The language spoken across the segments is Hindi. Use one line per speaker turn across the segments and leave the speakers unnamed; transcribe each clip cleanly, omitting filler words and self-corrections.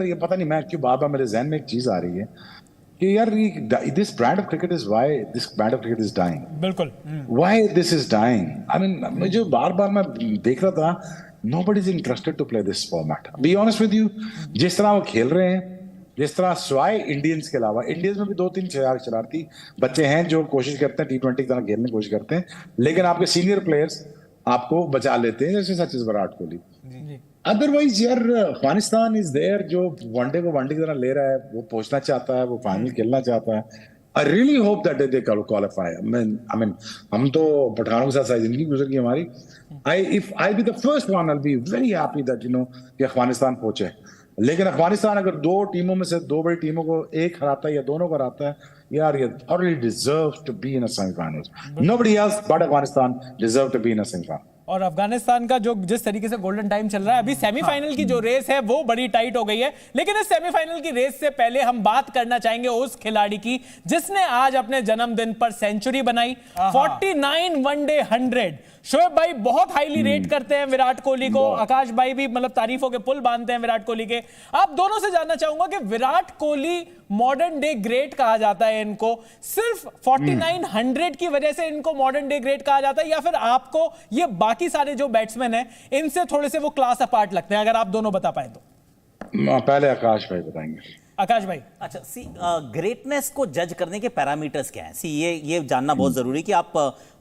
ये पता नहीं मैं क्यों बार बार मेरे जहन में एक चीज आ रही है कि यार this brand of cricket is why this brand of cricket is dying.
बिल्कुल.
Why this is dying. I mean मुझे बार बार मैं देख रहा था, nobody is interested to play this format. Be honest with you, जिस तरह वो खेल रहे हैं, जिस तरह स्वाय इंडियंस के अलावा, इंडियंस में भी 2-3 शरारती बच्चे हैं जो कोशिश करते हैं T20 की तरह खेलने की कोशिश करते हैं, लेकिन आपके सीनियर प्लेयर्स आपको बचा लेते हैं, जैसे सचिन विराट कोहली. अदरवाइज यार अफगानिस्तान इज देयर जो वनडे को वनडे की तरह ले रहा है, वो पहुंचना चाहता है, वो फाइनल खेलना चाहता है. I really hope that they qualify. I mean हम तो पठानों के साथ सारी जिंदगी गुजर गई हमारी. If I be the first one, I be very happy that कि अफगानिस्तान पहुंचे. लेकिन अफगानिस्तान अगर दो टीमों में से दो बड़ी टीमों को एक हराता है या दोनों को हराता है, यार ये thoroughly deserves to be in a semi-finals. Nobody else but Afghanistan deserve to be in a semi-final.
और अफगानिस्तान का जो जिस तरीके से गोल्डन टाइम चल रहा है, अभी सेमीफाइनल की जो रेस है वो बड़ी टाइट हो गई है. लेकिन इस सेमीफाइनल की रेस से पहले हम बात करना चाहेंगे उस खिलाड़ी की जिसने आज अपने जन्मदिन पर सेंचुरी बनाई. 49 वनडे 100. शोएब भाई बहुत हाईली रेट करते हैं विराट कोहली को. आकाश भाई भी मतलब तारीफों के पुल बांधते हैं विराट कोहली के. आप दोनों से जानना चाहूंगा कि Virat Kohli modern day great कहा जाता है इनको, सिर्फ 4900 की वजह से इनको मॉडर्न डे ग्रेट कहा जाता है, या फिर आपको ये बाकी सारे जो बैट्समैन हैं इनसे थोड़े से वो क्लास अपार्ट लगते हैं? अगर आप दोनों बता पाए तो.
पहले आकाश भाई बताएंगे.
आकाश भाई.
अच्छा, सी ग्रेटनेस को जज करने के पैरामीटर्स क्या हैं? सी ये जानना बहुत जरूरी है कि आप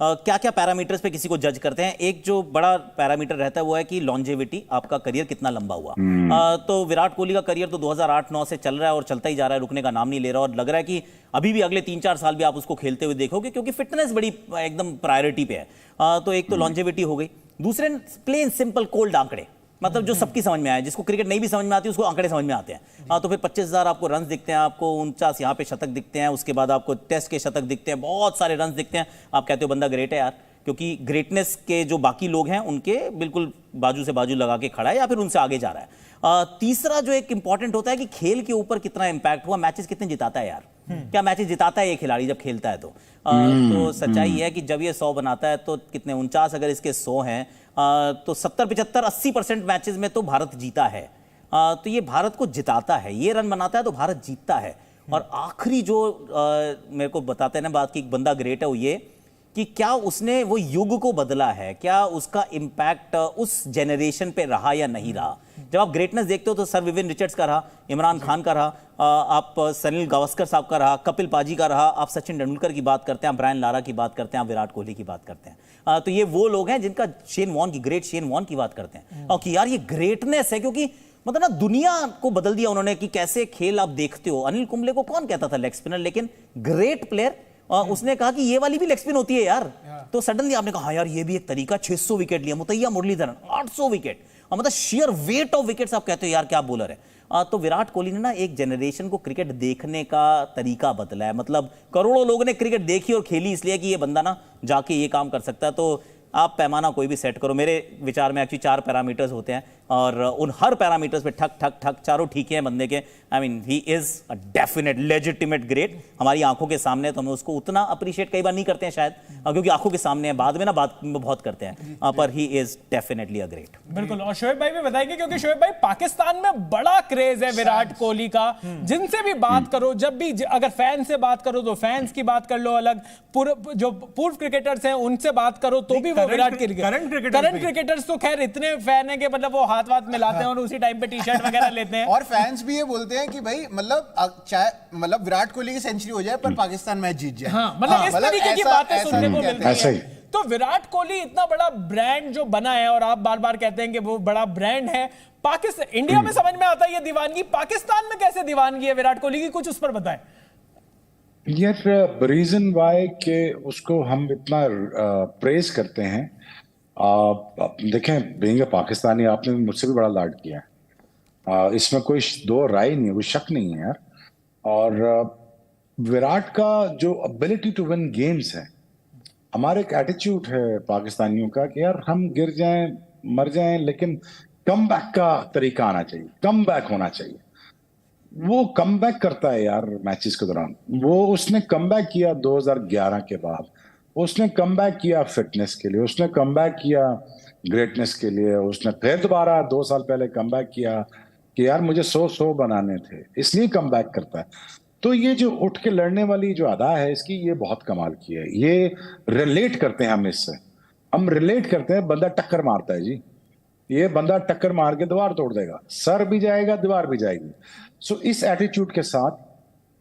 क्या क्या पैरामीटर्स पे किसी को जज करते हैं. एक जो बड़ा पैरामीटर रहता है वो है कि लॉन्जेविटी, आपका करियर कितना लंबा हुआ. तो विराट कोहली का करियर तो 2008-9 से चल रहा है और चलता ही जा रहा है, रुकने का नाम नहीं ले रहा. और लग रहा है कि अभी भी अगले 3-4 साल भी आप उसको खेलते हुए देखोगे, क्योंकि फिटनेस बड़ी एकदम प्रायोरिटी पे है. तो एक तो लॉन्जेविटी हो गई. दूसरे प्लेन सिंपल कोल्ड आंकड़े, मतलब जो सबकी समझ में आए. जिसको क्रिकेट नहीं भी समझ में आती उसको आंकड़े समझ में आते हैं. तो फिर 25,000 आपको रन दिखते हैं, आपको 49 यहाँ पे शतक दिखते हैं, उसके बाद आपको टेस्ट के शतक दिखते हैं, बहुत सारे रन दिखते हैं. आप कहते हो बंदा ग्रेट है यार, क्योंकि ग्रेटनेस के जो बाकी लोग हैं उनके बिल्कुल बाजू से बाजू लगा के खड़ा है या फिर उनसे आगे जा रहा है. तीसरा जो एक इंपॉर्टेंट होता है कि खेल के ऊपर कितना इंपैक्ट हुआ, मैचेस कितने जिताता है यार. क्या मैचेस जिताता है ये खिलाड़ी जब खेलता है तो सच्चाई है कि जब ये 100 बनाता है तो कितने 49 अगर इसके 100 हैं तो 70-75-80% मैचेस में तो भारत जीता है. तो ये भारत को जिताता है, ये रन बनाता है तो भारत जीतता है. और आखिरी जो मेरे को बताते हैं ना बात की बंदा ग्रेट है, वो ये कि क्या उसने वो युग को बदला है, क्या उसका इंपैक्ट उस जनरेशन पे रहा या नहीं रहा. जब आप ग्रेटनेस देखते हो तो सर विवियन रिचर्ड्स का रहा, इमरान खान का रहा, आप सनील गावस्कर साहब का रहा, कपिल पाजी का रहा, आप सचिन तेंदुलकर की बात करते हैं, आप ब्रायन लारा की बात करते हैं, आप विराट कोहली की बात करते हैं. तो ये वो लोग हैं जिनका शेन वॉर्न की, ग्रेट शेन वॉर्न की बात करते हैं. और कि यार ये ग्रेटनेस है, क्योंकि मतलब ना दुनिया को बदल दिया उन्होंने कि कैसे खेल आप देखते हो. अनिल कुंबले को कौन कहता था लेग स्पिनर, लेकिन ग्रेट प्लेयर. उसने कहा कि ये वाली भी लेग स्पिन होती है यार. तो सडनली आपने कहा हाँ यार ये भी एक तरीका. 600 विकेट लिया मुतैया मुरलीधरन, 800 विकेट, और मतलब शेयर वेट ऑफ विकेट्स आप कहते हो यार क्या बॉलर है. तो विराट कोहली ने ना एक जनरेशन को क्रिकेट देखने का तरीका बदला है. मतलब करोड़ों लोगों ने क्रिकेट देखी और खेली इसलिए कि ये बंदा ना जाके ये काम कर सकता है. तो आप पैमाना कोई भी सेट करो, मेरे विचार में एक्चुअली 4 पैरामीटर्स होते हैं और उन हर पैरामीटर्स पे ठक ठक ठक चारों ठीक है बंदे के. I mean he is a definite legitimate great. हमारी आंखों के सामने तो हम उसको उतना अप्रिशिएट कई बार नहीं करते हैं शायद, क्योंकि आंखों के सामने है, बाद में ना बात बहुत करते हैं, पर he is definitely a great.
बिल्कुल. और शोएब भाई भी बताएंगे, क्योंकि शोएब भाई पाकिस्तान में बड़ा क्रेज है विराट कोहली का. जिनसे भी बात करो, जब भी अगर फैन से बात करो तो फैंस की बात कर लो अलग, जो पूर्व क्रिकेटर्स हैं उनसे बात करो तो भी वो विराट करंट क्रिकेटर्स तो खैर इतने फैन है कि मतलब वो हाथ वाथ मिलाते हैं और उसी टाइम पे टी-शर्ट वगैरह लेते हैं.
और फैंस भी ये बोलते हैं कि भाई मतलब चाहे मतलब विराट कोहली की सेंचुरी हो जाए पर पाकिस्तान मैच जीत जाए.
हाँ, मतलब इस तरीके की बातें सुनने को मिलती
ऐसा
है.
ही.
तो विराट कोहली इतना बड़ा ब्रांड जो बना है, और आप बार बार कहते हैं कि वो बड़ा ब्रांड है. पाकिस्तान, इंडिया में समझ में आता है ये दीवानगी, पाकिस्तान में कैसे दीवानगी है विराट कोहली की, कुछ उस पर बताएं.
यार रीजन वाई के उसको हम इतना प्रेज करते हैं. देखें, बीइंग पाकिस्तानी आपने मुझसे भी बड़ा लाड किया है, इसमें कोई दो राय नहीं है, कोई शक नहीं है यार. और विराट का जो एबिलिटी टू विन गेम्स है, हमारा एक एटीट्यूड है पाकिस्तानियों का कि यार हम गिर जाएं मर जाएं लेकिन कम बैक का तरीका आना चाहिए, कम बैक होना चाहिए. वो कम बैक करता है यार मैचेस के दौरान. वो उसने कम बैक किया 2011 के बाद, उसने कम बैक किया फिटनेस के लिए, उसने कम बैक किया ग्रेटनेस के लिए, उसने फिर दोबारा 2 साल पहले कम बैक किया कि यार मुझे 100 बनाने थे, इसलिए कम बैक करता है। तो ये जो उठ के लड़ने वाली जो अदा है इसकी, ये बहुत कमाल की है। ये रिलेट करते हैं हम इससे, हम रिलेट करते हैं। बंदा टक्कर मारता है जी, ये बंदा टक्कर मार के दीवार तोड़ देगा, सर भी जाएगा दीवार भी जाएगी। सो इस एटीट्यूड के साथ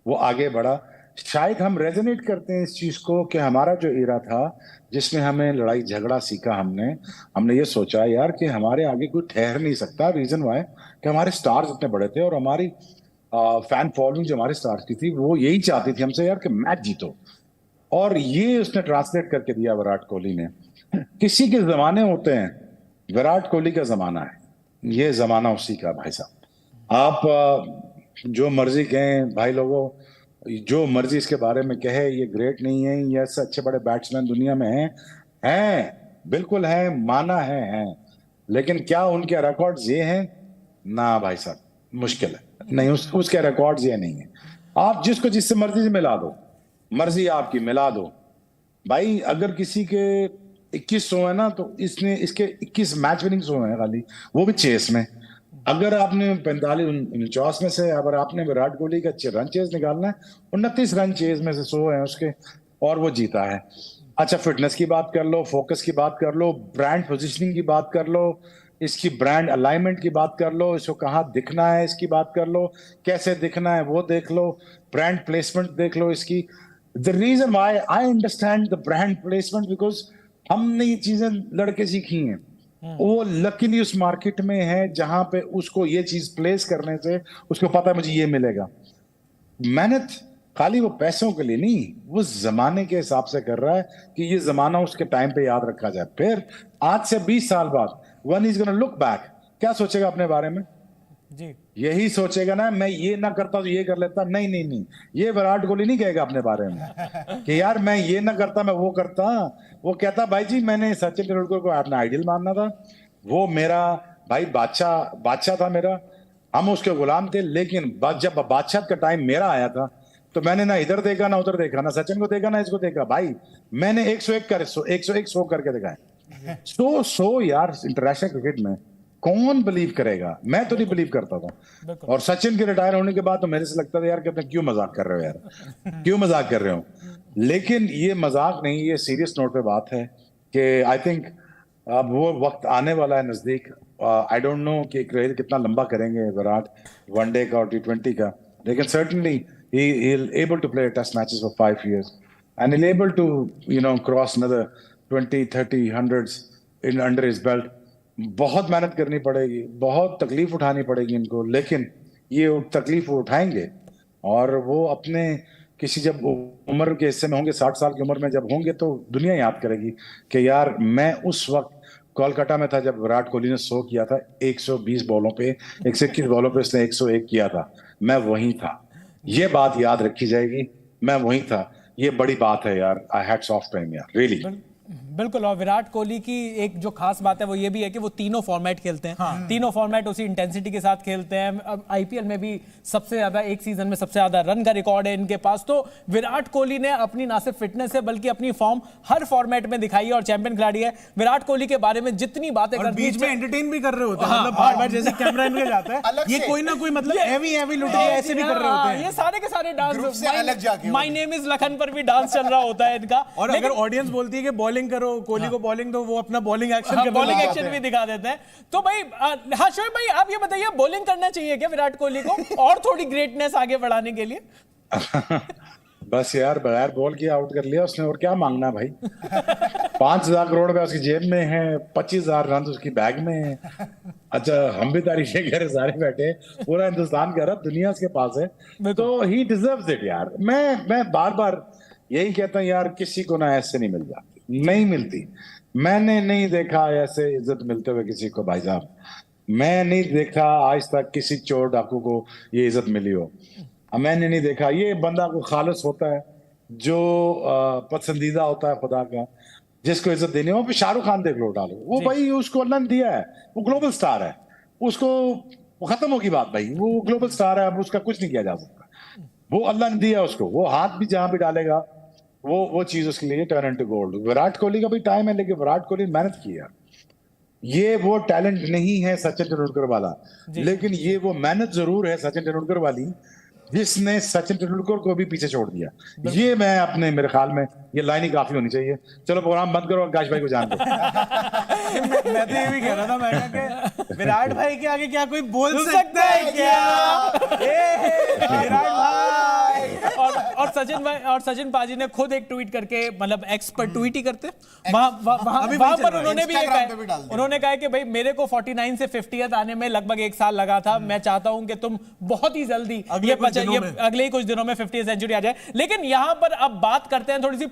वो आगे बढ़ा। शायद हम रेजोनेट करते हैं इस चीज को कि हमारा जो एरा था जिसमें हमें लड़ाई झगड़ा सीखा, हमने ये सोचा यार कि हमारे आगे कोई ठहर नहीं सकता। रीजन वाई कि हमारे स्टार्स इतने बड़े थे और हमारी फैन फॉलोइंग जो हमारे स्टार्स की थी वो यही चाहती थी हमसे यार कि मैच जीतो। और ये उसने ट्रांसलेट करके दिया विराट कोहली ने। किसी के जमाने होते हैं, विराट कोहली का जमाना है, ये जमाना उसी का भाई साहब। आप जो मर्जी कहें भाई लोगों, जो मर्जी इसके बारे में कहे, ये ग्रेट नहीं है, ये ऐसे अच्छे बड़े बैट्समैन दुनिया में हैं, बिल्कुल हैं, माना है, लेकिन क्या उनके रिकॉर्ड्स ये हैं? ना भाई साहब, मुश्किल है। नहीं, उसके रिकॉर्ड्स ये नहीं है। आप जिसको जिससे मर्जी से मिला दो, मर्जी आपकी मिला दो भाई। अगर किसी के 2100 है ना, तो इसके 21 मैच विनिंग 100 है खाली, वो भी चेस में। अगर आपने 45-49 में से अगर आपने विराट कोहली का रन चेज निकालना है, 29 रन चेज में से 100 है उसके, और वो जीता है। अच्छा, फिटनेस की बात कर लो, फोकस की बात कर लो, ब्रांड पोजीशनिंग की बात कर लो, इसकी ब्रांड अलाइनमेंट की बात कर लो, इसको कहाँ दिखना है इसकी बात कर लो, कैसे दिखना है वो देख लो, ब्रांड प्लेसमेंट देख लो इसकी। The reason why I understand the brand placement, because हमने ये चीजें लड़के सीखी हैं। वो लकीली उस मार्केट में है जहां पे उसको ये चीज प्लेस करने से उसको पता है मुझे ये मिलेगा। मेहनत खाली वो पैसों के लिए नहीं, वो जमाने के हिसाब से कर रहा है कि ये जमाना उसके टाइम पे याद रखा जाए। फिर आज से 20 साल बाद one is gonna look back, क्या सोचेगा अपने बारे में?
जी,
यही सोचेगा ना, मैं ये ना करता तो ये कर लेता। नहीं नहीं नहीं, ये विराट कोहली नहीं कहेगा अपने बारे में कि यार मैं ये ना करता मैं वो करता। वो कहता भाई जी मैंने सचिन तेंदुलकर को अपना आइडियल मानना था, वो मेरा भाई बादशाह था मेरा, हम उसके गुलाम थे। लेकिन जब बादशाह का टाइम मेरा आया था तो मैंने ना इधर देखा ना उधर देखा, ना सचिन को देखा ना इसको देखा। भाई मैंने 101 शो करके दिखाए। 100 यार, इंटरनेशनल क्रिकेट में कौन बिलीव करेगा? मैं तो नहीं बिलीव करता था। और सचिन के रिटायर होने के बाद तो मेरे से लगता था यार कि अपने क्यों मजाक कर रहे हो यार, क्यों मजाक कर रहे हो। लेकिन ये मजाक नहीं, ये सीरियस नोट पे बात है कि आई थिंक अब वो वक्त आने वाला है नजदीक। आई डोंट नो कि करियर कितना लंबा करेंगे विराट, वनडे का और T20 का, लेकिन certainly he'll able to play test matches for 5 years and he'll able to cross another 20, 30, hundreds in under his belt. बहुत मेहनत करनी पड़ेगी, बहुत तकलीफ उठानी पड़ेगी इनको, लेकिन ये तकलीफ वो उठाएंगे और वो अपने किसी जब उम्र के हिस्से में होंगे, 60 साल की उम्र में जब होंगे, तो दुनिया याद करेगी कि यार मैं उस वक्त कोलकाता में था जब विराट कोहली ने 100 किया था 120 बॉलों पे, 121 बॉलों पे उसने 101 किया था, मैं वहीं था। ये बात याद रखी जाएगी, मैं वहीं था। ये बड़ी बात है यार, आई हैट्स ऑफ टू हिम यार, रियली।
बिल्कुल। और विराट कोहली की एक जो खास बात है वो ये भी है कि वो तीनों फॉर्मेट खेलते हैं। तीनों फॉर्मेट उसी इंटेंसिटी के साथ खेलते हैं। अब आईपीएल में भी सबसे ज्यादा, एक सीजन में सबसे ज्यादा रन का रिकॉर्ड है इनके पास। तो विराट कोहली ने अपनी ना सिर्फ फिटनेस है बल्कि अपनी फॉर्म हर फॉर्मेट में दिखाई है और चैंपियन खिलाड़ी है। विराट कोहली के बारे में जितनी बातें कर
बीच में एंटरटेन भी कर रहे होते हैं, मतलब बार-बार जैसे कैमरा इनके जाता है, ये कोई ना कोई मतलब हेवी लुटिया ऐसे भी कर रहे होते हैं।
ये सारे के सारे dance, my name is Lakhan पर भी डांस चल रहा होता है इनका।
और अगर ऑडियंस बोलती है कि बॉलिंग करो, कोहली को बॉलिंग दो, वो अपना बॉलिंग एक्शन
बॉलिंग एक्शन भी दिखा देते हैं। तो भाई हाँ शोएब भाई, आप ये बताइए, बॉलिंग करना चाहिए क्या विराट कोहली को और थोड़ी ग्रेटनेस आगे बढ़ाने के लिए?
बस यार, बगैर बॉल किया आउट कर लिया उसने, और क्या मांगना भाई। 5,000 करोड़ रुपया उसकी जेब में है, 25,000 रन उसकी बैग में है। अच्छा, हम भी तारीफें करें, सारे बैठे, पूरा हिंदुस्तान कह रहा दुनिया उसके पास है, तो ही डिजर्व्स इट यार। मैं बार बार यही कहता हूँ यार, किसी को ना ऐसे नहीं मिल जाती, नहीं मिलती। मैंने नहीं देखा ऐसे इज्जत मिलते हुए किसी को भाई साहब। मैं नहीं देखा आज तक किसी चोर डाकू को ये इज्जत मिली हो। मैंने नहीं देखा। ये बंदा को खालिस होता है, जो पसंदीदा होता है खुदा का, जिसको इज्जत देनी हो। शाहरुख खान देख लो, डालो, वो भाई उसको अल्लाह ने दिया है, वो ग्लोबल स्टार है, उसको खत्म होगी बात भाई, वो ग्लोबल स्टार है, अब उसका कुछ नहीं किया जा सकता। वो अल्लाह ने दिया उसको, वो हाथ भी जहां भी डालेगा वो चीज उसके लिए turn into gold. Virat Kohli का भी टाइम है, लेकिन विराट कोहली मेहनत की है। ये वो टैलेंट नहीं है सचिन तेंदुलकर वाला, लेकिन ये वो मेहनत जरूर है सचिन तेंदुलकर वाली जिसने सचिन तेंदुलकर को भी पीछे छोड़ दिया। ये मैं अपने मेरे ख्याल में ये लाइन ही काफी होनी चाहिए। चलो प्रोग्राम बंद करो और आकाश भाई को जान दो।
मैं तो ये भी कह रहा था, मैं कहा कि विराट भाई के आगे क्या कोई बोल सकता है क्या? विराट भाई
और सचिन पाजी ने खुद एक ट्वीट करके, मतलब एक्स पर ट्वीट ही करते, वहां पर उन्होंने भी उन्होंने कहा कि भाई मेरे को 49 से 50th आने में लगभग 1 साल लगा था, मैं चाहता हूं कि तुम बहुत ही जल्दी अगले ही कुछ दिनों में 50th सेंचुरी आ जाए। लेकिन यहां पर अब बात करते हैं थोड़ी सी